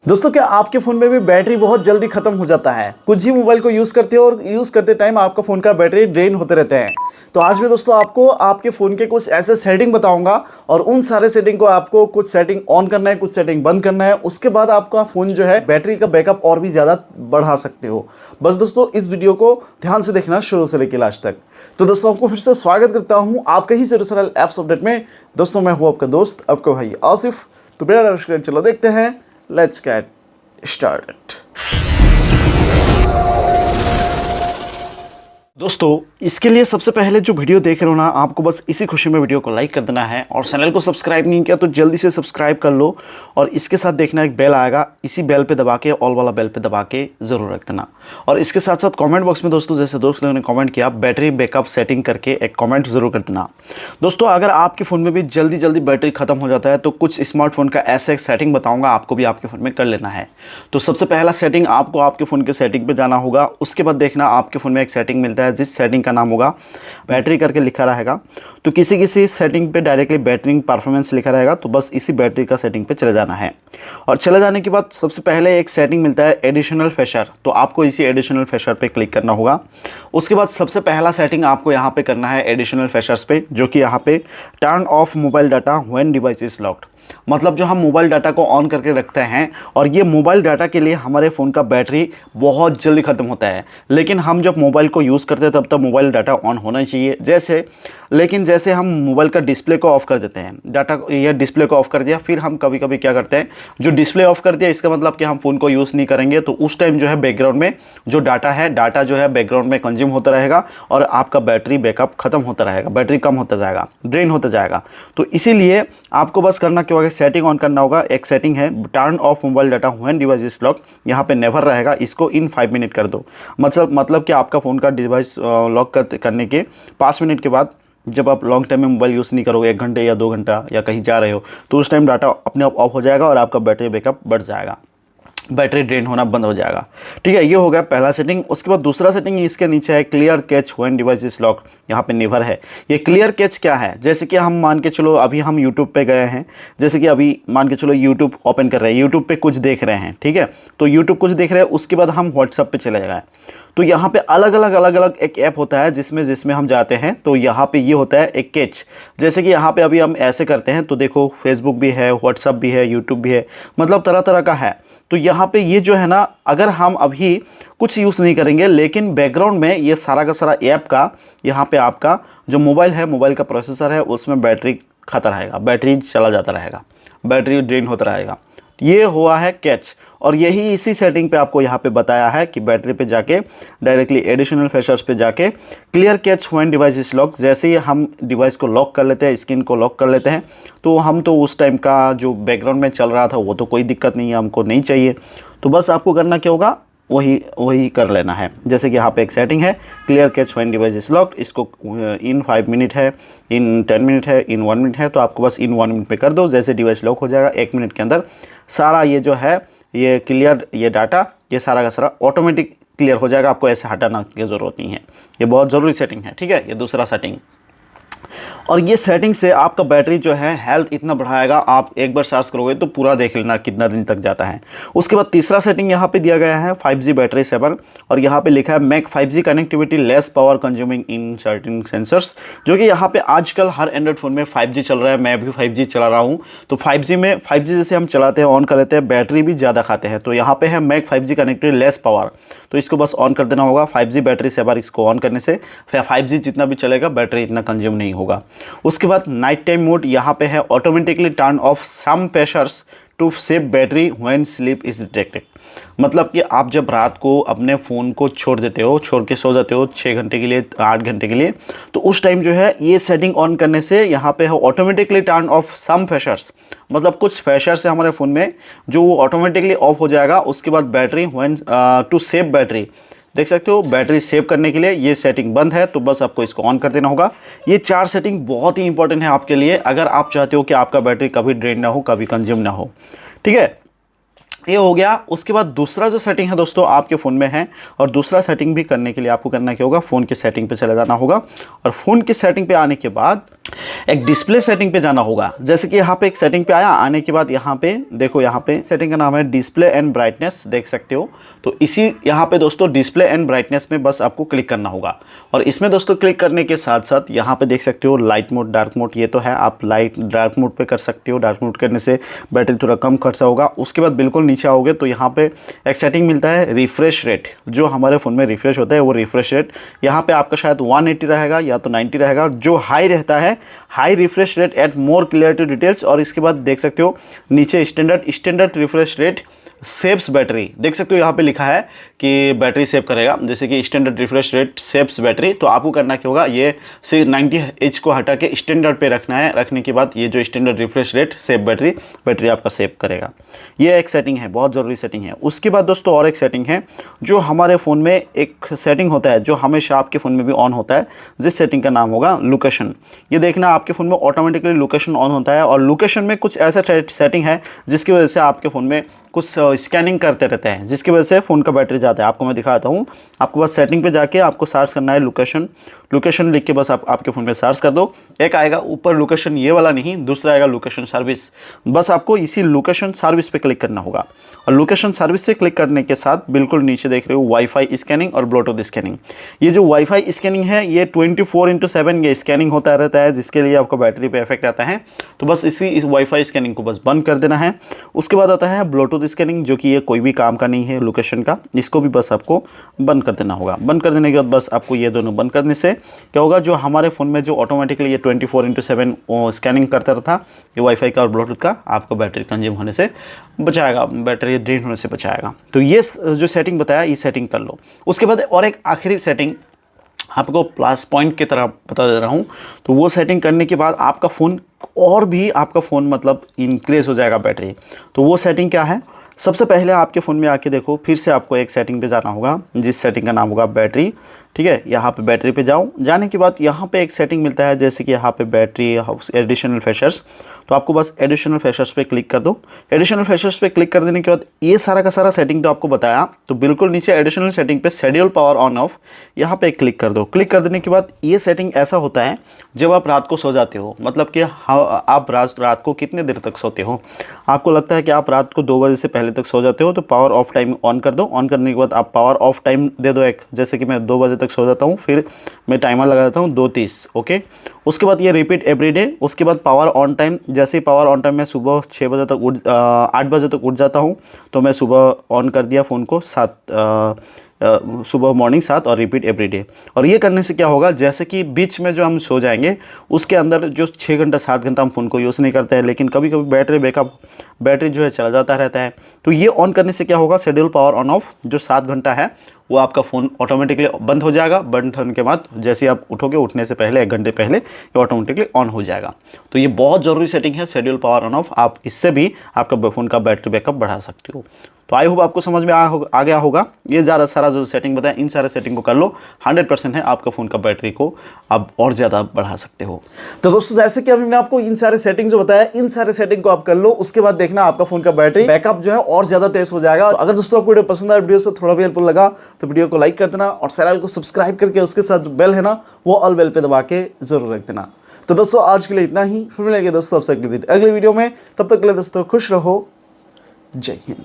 दोस्तों, क्या आपके फ़ोन में भी बैटरी बहुत जल्दी ख़त्म हो जाता है? कुछ ही मोबाइल को यूज़ करते हो और यूज़ करते टाइम आपका फ़ोन का बैटरी ड्रेन होते रहते हैं। तो आज मैं दोस्तों आपको आपके फ़ोन के कुछ ऐसे सेटिंग बताऊंगा और उन सारे सेटिंग को आपको कुछ सेटिंग ऑन करना है, कुछ सेटिंग बंद करना है। उसके बाद आपका फ़ोन जो है बैटरी का बैकअप और भी ज़्यादा बढ़ा सकते हो। बस दोस्तों, इस वीडियो को ध्यान से देखना शुरू से लेकर लास्ट तक। तो दोस्तों, आपको फिर से स्वागत करता हूँ आपके ही सरल ऐप्स अपडेट में। दोस्तों, मैं हूँ आपका दोस्त, आपका भाई आसिफ। तो बिना नमस्कार, चलो देखते हैं, लेट्स गेट started। दोस्तों, इसके लिए सबसे पहले जो वीडियो देख रहे हो ना, आपको बस इसी खुशी में वीडियो को लाइक कर देना है और चैनल को सब्सक्राइब नहीं किया तो जल्दी से सब्सक्राइब कर लो। और इसके साथ देखना एक बेल आएगा, इसी बेल पे दबा के, ऑल वाला बेल पे दबा के ज़रूर रख देना। और इसके साथ साथ कमेंट बॉक्स में दोस्तों, जैसे दोस्त लोगों ने कमेंट किया, बैटरी बैकअप सेटिंग करके एक कमेंट ज़रूर कर देना। दोस्तों, अगर आपके फ़ोन में भी जल्दी जल्दी बैटरी ख़त्म हो जाता है तो कुछ स्मार्टफोन का ऐसा एक सेटिंग बताऊँगा, आपको भी आपके फ़ोन में कर लेना है। तो सबसे पहला सेटिंग, आपको आपके फ़ोन के सेटिंग पर जाना होगा। उसके बाद देखना आपके फ़ोन में एक सेटिंग मिलता है, जिस सेटिंग का नाम होगा बैटरी करके लिखा रहेगा। तो किसी किसी सेटिंग पे डायरेक्टली बैटरी परफॉर्मेंस लिखा रहेगा, तो बस इसी बैटरी का सेटिंग पे चले जाना है। और चले जाने के बाद सबसे पहले एक सेटिंग मिलता है एडिशनल फीचर, तो आपको इसी एडिशनल फीचर पे क्लिक करना होगा। उसके बाद सबसे पहला सेटिंग आपको यहाँ पे करना है एडिशनल फीचर्स पे, जो कि यहाँ पे turn off mobile data when device is locked. मतलब जो हम मोबाइल डाटा को ऑन करके रखते हैं, और ये मोबाइल डाटा के लिए हमारे फ़ोन का बैटरी बहुत जल्दी ख़त्म होता है। लेकिन हम जब मोबाइल को यूज़ करते हैं तब तक मोबाइल डाटा ऑन होना चाहिए। लेकिन जैसे हम मोबाइल का डिस्प्ले को ऑफ़ कर देते हैं, डाटा या डिस्प्ले को ऑफ़ कर दिया, फिर हम कभी कभी क्या करते हैं, जो डिस्प्ले ऑफ़ कर दिया इसका मतलब कि हम फ़ोन को यूज़ नहीं करेंगे, तो उस टाइम जो है बैकग्राउंड में जो डाटा जो है बैकग्राउंड में कंज्यूम होता रहेगा और आपका बैटरी बैकअप ख़त्म होता रहेगा, बैटरी कम होता जाएगा, ड्रेन होता जाएगा। तो इसीलिए आपको बस करना क्या होगा, सेटिंग ऑन करना होगा। एक सेटिंग है turn off mobile data when device is lock, यहाँ पे नेवर रहेगा, इसको इन 5 मिनट कर दो। मतलब कि आपका फ़ोन का डिवाइस लॉक करने के 5 मिनट के बाद, जब आप लॉन्ग टाइम में मोबाइल यूज़ नहीं करोगे, 1 घंटे या 2 घंटा या कहीं जा रहे हो, तो उस टाइम डाटा अपने आप ऑफ हो जाएगा और आपका बैटरी बैकअप बढ़ जाएगा, बैटरी ड्रेन होना बंद हो जाएगा। ठीक है, ये हो गया पहला सेटिंग। उसके बाद दूसरा सेटिंग इसके नीचे है clear catch when device is lock, यहाँ पे नेवर है। ये क्लियर कैच क्या है, जैसे कि हम मान के चलो अभी हम यूट्यूब पे गए हैं, जैसे कि अभी मान के चलो यूट्यूब ओपन कर रहे हैं, यूट्यूब पे कुछ देख रहे हैं, ठीक है, तो यूट्यूब कुछ देख रहे हैं, उसके बाद हम व्हाट्सअप पे चले गए, तो यहाँ पे अलग अलग एक ऐप होता है जिसमें हम जाते हैं, तो यहाँ पे ये होता है एक कैच। जैसे कि यहाँ पे अभी हम ऐसे करते हैं, तो देखो फेसबुक भी है, व्हाट्सअप भी है, यूट्यूब भी है, मतलब तरह तरह का है। तो यहाँ पे ये जो है ना, अगर हम अभी कुछ यूज़ नहीं करेंगे, लेकिन बैकग्राउंड में ये सारा का सारा ऐप का, यहाँ पे आपका जो मोबाइल है, मोबाइल का प्रोसेसर है, उसमें बैटरी खाता रहेगा, बैटरी चला जाता रहेगा, बैटरी ड्रेन होता रहेगा। ये हुआ है कैच। और यही इसी सेटिंग पे आपको यहाँ पे बताया है कि बैटरी पे जाके डायरेक्टली एडिशनल फीचर्स पे जाके clear catch when device is lock, जैसे ही हम डिवाइस को लॉक कर लेते हैं, स्क्रीन को लॉक कर लेते हैं, तो हम तो उस टाइम का जो बैकग्राउंड में चल रहा था वो तो कोई दिक्कत नहीं है, हमको नहीं चाहिए। तो बस आपको करना क्या होगा, वही कर लेना है। जैसे कि यहाँ पे एक सेटिंग है clear catch when device is locked, इसको इन 5 मिनट है, इन 10 मिनट है, इन 1 मिनट है, तो आपको बस इन 1 मिनट में कर दो। जैसे डिवाइस लॉक हो जाएगा 1 मिनट के अंदर सारा ये जो है, ये क्लियर, ये डाटा, ये सारा का सारा ऑटोमेटिक क्लियर हो जाएगा, आपको ऐसे हटाना की ज़रूरत नहीं है। ये बहुत ज़रूरी सेटिंग है, ठीक है, ये दूसरा सेटिंग। और ये सेटिंग से आपका बैटरी जो है हेल्थ इतना बढ़ाएगा, आप एक बार सर्च करोगे तो पूरा देख लेना कितना दिन तक जाता है। उसके बाद तीसरा सेटिंग यहाँ पे दिया गया है 5G बैटरी सेवर, और यहाँ पे लिखा है make 5G connectivity less power consuming in certain sensors, जो कि यहाँ पे आजकल हर एंड्रॉइड फ़ोन में 5G चल रहा है, मैं भी 5G चला रहा हूँ। तो 5G जैसे हम चलाते हैं, ऑन कर लेते हैं, बैटरी भी ज़्यादा खाते हैं, तो यहाँ पे है make 5G connectivity less power, तो इसको बस ऑन कर देना होगा। 5G बैटरी सेवर, इसको ऑन करने से 5G जितना भी चलेगा बैटरी इतना कंज्यूम नहीं होगा। उसके बाद नाइट टाइम मोड यहाँ पे है automatically turn off some features to save battery when sleep is detected, मतलब कि आप जब रात को अपने फ़ोन को छोड़ देते हो, छोड़ के सो जाते हो 6 घंटे के लिए, 8 घंटे के लिए, तो उस टाइम जो है ये सेटिंग ऑन करने से यहाँ पे है automatically turn off some features, मतलब कुछ फीचर्स है हमारे फ़ोन में जो वो ऑटोमेटिकली ऑफ हो जाएगा। उसके बाद battery when to save battery, देख सकते हो बैटरी सेव करने के लिए ये सेटिंग बंद है, तो बस आपको इसको ऑन कर देना होगा। ये 4 सेटिंग बहुत ही इंपॉर्टेंट है आपके लिए, अगर आप चाहते हो कि आपका बैटरी कभी ड्रेन ना हो, कभी कंज्यूम ना हो, ठीक है, ये हो गया। उसके बाद दूसरा जो सेटिंग है दोस्तों आपके फ़ोन में है, और दूसरा सेटिंग भी करने के लिए आपको करना क्या होगा, फ़ोन की सेटिंग पे चले जाना होगा। और फ़ोन की सेटिंग पे आने के बाद एक डिस्प्ले सेटिंग पे जाना होगा। जैसे कि यहाँ पे एक सेटिंग पे आया, आने के बाद यहाँ पे देखो, यहाँ पे सेटिंग का नाम है डिस्प्ले एंड ब्राइटनेस, देख सकते हो। तो इसी यहाँ पे दोस्तों डिस्प्ले एंड ब्राइटनेस में बस आपको क्लिक करना होगा। और इसमें दोस्तों क्लिक करने के साथ साथ यहाँ पे देख सकते हो लाइट मोड, डार्क मोड, ये तो है, आप लाइट डार्क मोड पे कर सकते हो। डार्क मोड करने से बैटरी थोड़ा कम खर्चा होगा। उसके बाद बिल्कुल नीचे आओगे तो यहाँ पे एक सेटिंग मिलता है रिफ्रेश रेट, जो हमारे फ़ोन में रिफ्रेश होता है वो रिफ्रेश रेट यहाँ पे आपका शायद 180 रहेगा या तो 90 रहेगा। जो हाई रहता है, high refresh rate at more clarity details. और इसके बाद देख सकते हो नीचे standard refresh rate saves battery, देख सकते हो यहाँ पे लिखा है कि बैटरी सेव करेगा। जैसे कि standard refresh rate saves battery, तो आपको करना क्या होगा, ये से 90H को हटा के स्टैंडर्ड पे रखना है। रखने के बाद ये जो standard refresh rate save battery आपका सेव करेगा। ये एक सेटिंग है, बहुत ज़रूरी सेटिंग है। उसके बाद दोस्तों और एक सेटिंग है जो हमारे फ़ोन में एक सेटिंग होता है जो हमेशा आपके फ़ोन में भी ऑन होता है, जिस सेटिंग का नाम होगा लोकेशन। ये देखना आपके फ़ोन में ऑटोमेटिकली लोकेशन ऑन होता है। और लोकेशन में कुछ ऐसा सेटिंग है जिसकी वजह से आपके फ़ोन में कुछ स्कैनिंग करते रहते हैं, जिसकी वजह से फ़ोन का बैटरी जाता है। आपको मैं दिखाता हूँ। आपको बस सेटिंग पे जाके आपको सर्च करना है लोकेशन लिख के बस आपके फ़ोन पे सर्च कर दो। एक आएगा ऊपर लोकेशन, ये वाला नहीं, दूसरा आएगा लोकेशन सर्विस। बस आपको इसी लोकेशन सर्विस पे क्लिक करना होगा। और लोकेशन सर्विस से क्लिक करने के साथ बिल्कुल नीचे देख रहे हो वाईफाई स्कैनिंग और ब्लूटूथ स्कैनिंग। ये जो वाईफाई स्कैनिंग है ये 24/7 ये स्कैनिंग होता रहता है, जिसके लिए आपको बैटरी पे इफेक्ट आता है। तो बस इस वाईफाई स्कैनिंग को बस बंद कर देना है। उसके बाद आता है ब्लूटूथ स्कैनिंग, जो कि ये कोई भी काम का नहीं है लोकेशन का, इसको भी बस आपको बंद कर देना होगा। बंद कर देने के बाद बस आपको ये दोनों बंद करने से क्या होगा, जो हमारे फ़ोन में जो ऑटोमेटिकली ये 24/7 स्कैनिंग करता रहता, ये वाईफाई का और ब्लूटूथ का, आपको बैटरी कंज्यूम होने से बचाएगा, बैटरी ड्रेन होने से बचाएगा। तो ये जो सेटिंग बताया, ये सेटिंग कर लो। उसके बाद और एक आखिरी सेटिंग आपको प्लस पॉइंट की तरह बता दे रहा हूँ। तो वो सेटिंग करने के बाद आपका फ़ोन और भी आपका फ़ोन मतलब इंक्रीज़ हो जाएगा बैटरी। तो वो सेटिंग क्या है, सबसे पहले आपके फ़ोन में आके देखो, फिर से आपको एक सेटिंग पे जाना होगा, जिस सेटिंग का नाम होगा बैटरी। ठीक है, यहाँ पे बैटरी पे जाओ। जाने के बाद यहाँ पे एक सेटिंग मिलता है, जैसे कि यहाँ पे बैटरी एडिशनल फीचर्स। तो आपको बस एडिशनल फीचर्स पे क्लिक कर दो। एडिशनल फीचर्स पे क्लिक कर देने के बाद ये सारा का सारा सेटिंग तो आपको बताया, तो बिल्कुल नीचे एडिशनल सेटिंग पे शेड्यूल पावर ऑन ऑफ, यहाँ पे क्लिक कर दो। क्लिक कर देने के बाद ये सेटिंग ऐसा होता है जब आप रात को सो जाते हो, मतलब कि आप रात को कितने देर तक सोते हो, आपको लगता है कि आप रात को 2 बजे से पहले तक सो जाते हो, तो पावर ऑफ टाइम ऑन कर दो। ऑन करने के बाद आप पावर ऑफ टाइम दे दो एक, जैसे कि मैं 2 बजे तक सो जाता हूँ, फिर मैं टाइमर लगा देता हूँ 2:30। ओके, उसके बाद ये रिपीट एवरीडे। उसके बाद पावर ऑन टाइम, जैसे ही पावर ऑन टाइम मैं सुबह 6 बजे तक 8 बजे तक उठ जाता हूँ, तो मैं सुबह ऑन कर दिया फ़ोन को सुबह मॉर्निंग 7 और रिपीट एवरीडे। और ये करने से क्या होगा, जैसे कि बीच में जो हम सो जाएंगे उसके अंदर जो 6 घंटा 7 घंटा हम फ़ोन को यूज़ नहीं करते हैं, लेकिन कभी कभी बैटरी जो है चला जाता रहता है। तो ये ऑन करने से क्या होगा, शेड्यूल पावर ऑन ऑफ जो 7 घंटा है वो आपका फ़ोन ऑटोमेटिकली बंद हो जाएगा। बंद होने के बाद जैसे आप उठोगे, उठने से पहले 1 घंटे पहले ये ऑटोमेटिकली ऑन हो जाएगा। तो ये बहुत ज़रूरी सेटिंग है, शेड्यूल पावर ऑन ऑफ। आप इससे भी आपका फ़ोन का बैटरी बैकअप बढ़ा सकते हो। तो आई होप आपको समझ में आ गया होगा। ये ज़्यादा सारा जो सेटिंग बताया, इन सारे सेटिंग को कर लो, 100% है आपका फ़ोन का बैटरी को आप और ज़्यादा बढ़ा सकते हो। तो दोस्तों जैसे कि अभी मैंने आपको इन सारे सेटिंग जो बताया, इन सारे सेटिंग को आप कर लो। उसके बाद देखना आपका फ़ोन का बैटरी बैकअप जो है और ज़्यादा तेज हो जाएगा। तो अगर दोस्तों आपको वीडियो पसंद आया, वीडियो से थोड़ा भी हेल्पफुल लगा, तो वीडियो को लाइक कर देना और चैनल को सब्सक्राइब करके उसके साथ बेल है ना, वो ऑल बेल पे दबा के जरूर रख देना। तो दोस्तों आज के लिए इतना ही, फिर मिलेंगे दोस्तों आपसे अगले वीडियो में। तब तक के लिए दोस्तों खुश रहो, जय हिंद।